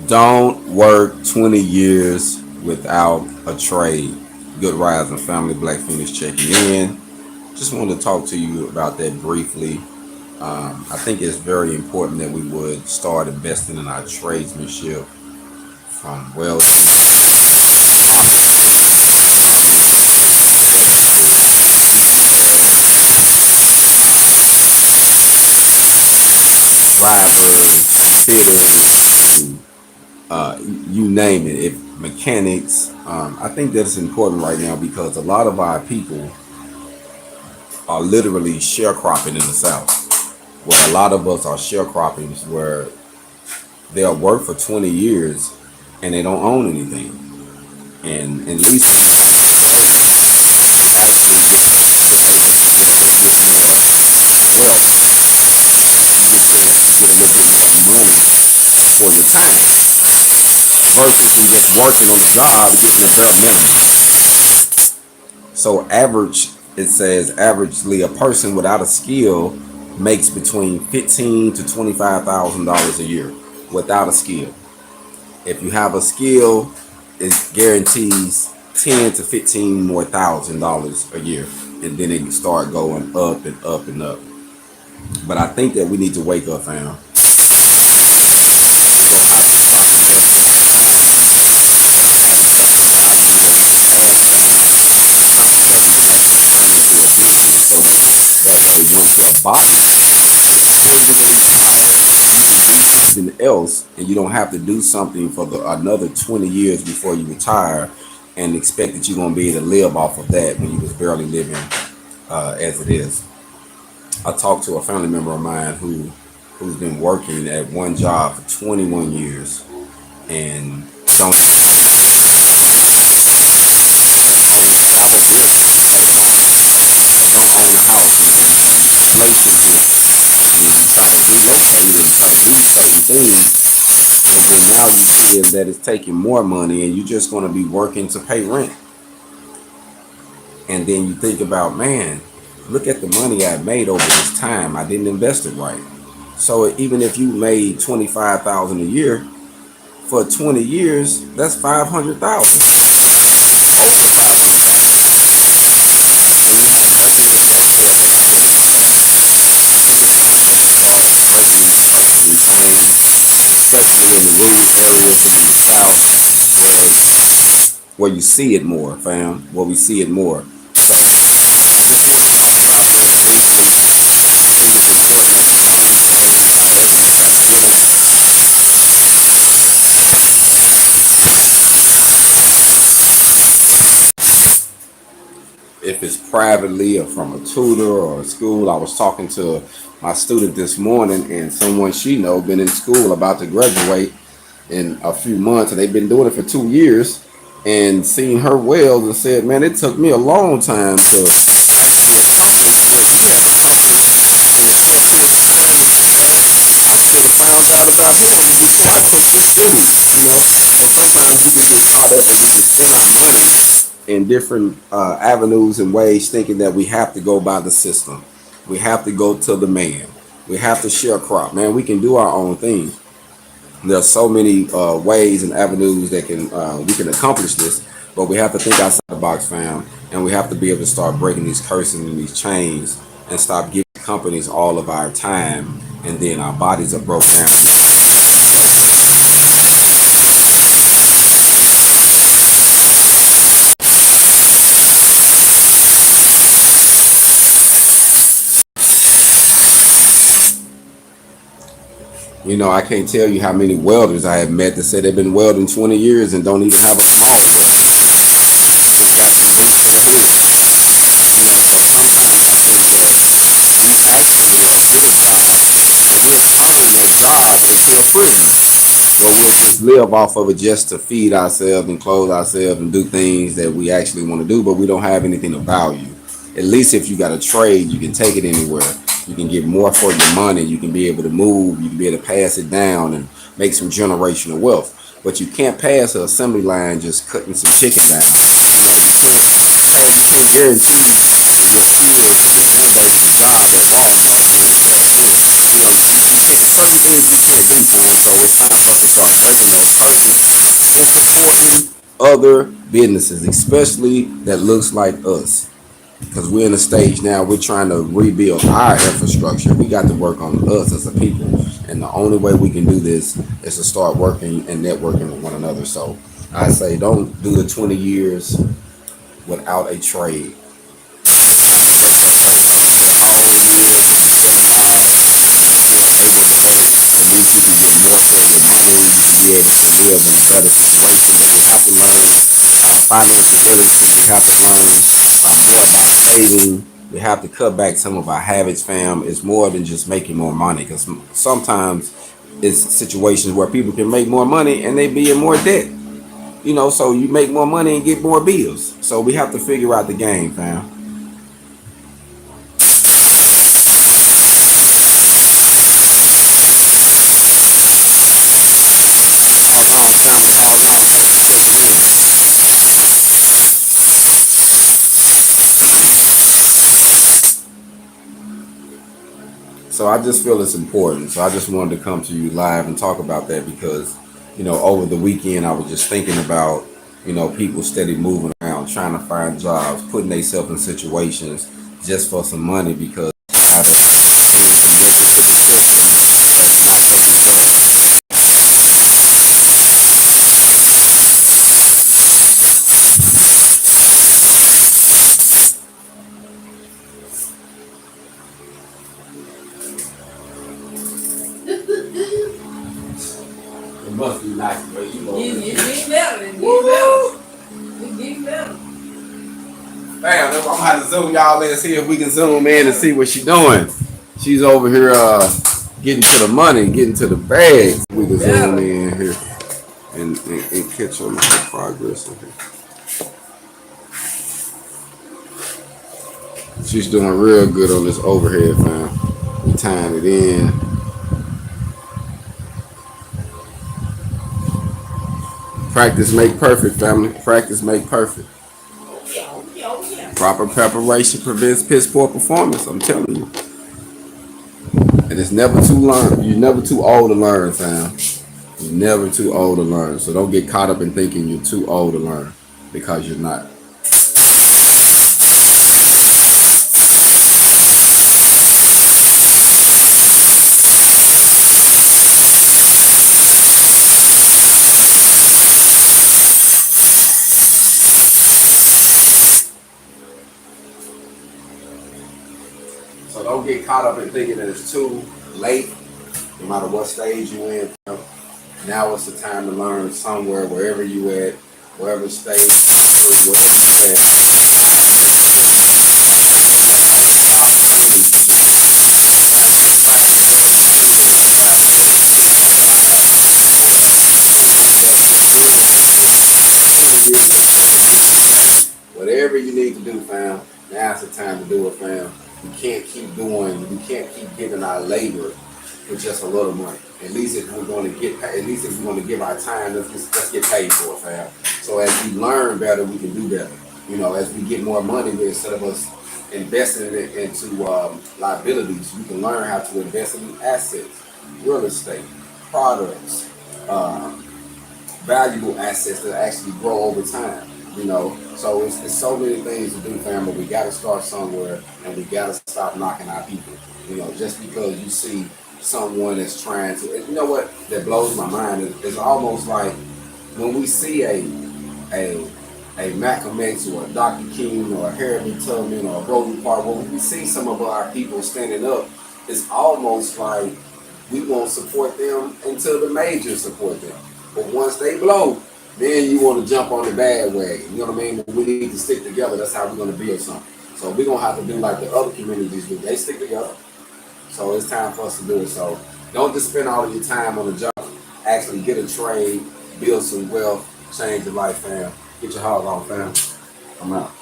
Don't work 20 years without a trade. Good rising family, Black Feniks checking in. Just wanted to talk to you about that briefly. I think it's very important that we would start investing in our tradesmanship from welding, drivers, fitters, you name it. If mechanics, I think that's important right now because a lot of our people are literally sharecropping in the South. Where a lot of us are sharecropping, where they'll work for 20 years and they don't own anything. And at least actually able to get a little bit more wealth. You get a little bit more money for your time versus you just working on the job getting a bare minimum. So average, it says averagely a person without a skill makes between $15,000 to $25,000 a year without a skill. If you have a skill, it guarantees 10 to 15 more $1,000 a year, and then it can start going up and up and up. But I think that we need to wake up, fam. Something else, and you don't have to do something for another 20 years before you retire and expect that you're going to be able to live off of that when you was barely living as it is. I talked to a family member of mine who's been working at one job for 21 years and don't own a house. And then now you see is that it's taking more money and you're just going to be working to pay rent. And then you think about, man, look at the money I made over this time. I didn't invest it right. So even if you made $25,000 a year for 20 years, that's $500,000. Especially in the rural areas and in the South, where you see it more, fam. Where we see it more. If it's privately or from a tutor or a school, I was talking to my student this morning, and someone she know been in school about to graduate in a few months, and they've been doing it for 2 years, and seen her weld and said, man, it took me a long time to found out about him before I took this dude. So sometimes we can get caught up and we can spend our money in different avenues and ways, thinking that we have to go by the system. We have to go to the man. We have to sharecrop. Man, we can do our own thing. There's so many ways and avenues that we can accomplish this, but we have to think outside the box, fam, and we have to be able to start breaking these curses and these chains and stop giving companies all of our time, and then our bodies are broke down. I can't tell you how many welders I have met that say they've been welding 20 years and don't even have a small weld. But we'll just live off of it just to feed ourselves and clothe ourselves and do things that we actually want to do, but we don't have anything of value. At least if you got a trade, you can take it anywhere. You can get more for your money. You can be able to move. You can be able to pass it down and make some generational wealth. But you can't pass an assembly line just cutting some chicken down. You can't guarantee your kids one day a job at Walmart. certain things we can't do, man. So it's time for us to start breaking those curses and supporting other businesses, especially that looks like us. Because we're in a stage now, we're trying to rebuild our infrastructure. We got to work on us as a people. And the only way we can do this is to start working and networking with one another. So I say don't do the 20 years without a trade. At least you can get more for your money. You can be able to live in a better situation. But we have to learn financial literacy. We have to learn more about saving. We have to cut back some of our habits, fam. It's more than just making more money, because sometimes it's situations where people can make more money and they be in more debt. You know, so you make more money and get more bills. So we have to figure out the game, fam. HogOn family, HogOn, thanks for checking in. So I just feel it's important. So I just wanted to come to you live and talk about that because, you know, over the weekend I was just thinking about, you know, people steady moving around, trying to find jobs, putting themselves in situations just for some money because they're being committed to the system that's not taking care of them. It must be nice, but you know. You getting better. You getting better. Bam, I'm gonna have to zoom y'all in and see if we can zoom in and see what she's doing. She's over here getting to the money, getting to the bags. We can zoom in here and catch on the progress of it. She's doing real good on this overhead, fam. We tying it in. Practice make perfect, family. Practice make perfect. Proper preparation prevents piss poor performance. I'm telling you. And it's never too learn. You're never too old to learn, fam. You're never too old to learn. So don't get caught up in thinking you're too old to learn, because you're not. So don't get caught up in thinking that it's too late, no matter what stage you're in. Now is the time to learn somewhere, wherever you at, wherever stage, wherever you at. Whatever you need to do, fam, now's the time to do it, fam. We can't keep giving our labor for just a little money. At least if we're going to get paid, at least if we're going to give our time, let's get paid for it, fam. So as we learn better, we can do better. You know, as we get more money, instead of us investing it into liabilities, we can learn how to invest in assets, real estate, products, valuable assets that actually grow over time. You know, so it's so many things to do, fam, but we got to start somewhere, and we got to stop knocking our people. You know, just because you see someone that's trying to, you know what, that blows my mind. It's almost like when we see a Malcolm X or a Dr. King or a Harriet Tubman or a Rosa Parks, when we see some of our people standing up, it's almost like we won't support them until the majors support them. But once they blow, then you want to jump on the bandwagon. You know what I mean? We need to stick together. That's how we're going to build something. So we're going to have to do like the other communities do. They stick together. So it's time for us to do it. So don't just spend all of your time on the job. Actually get a trade, build some wealth, change your life, fam. Get your HogOn, fam. I'm out.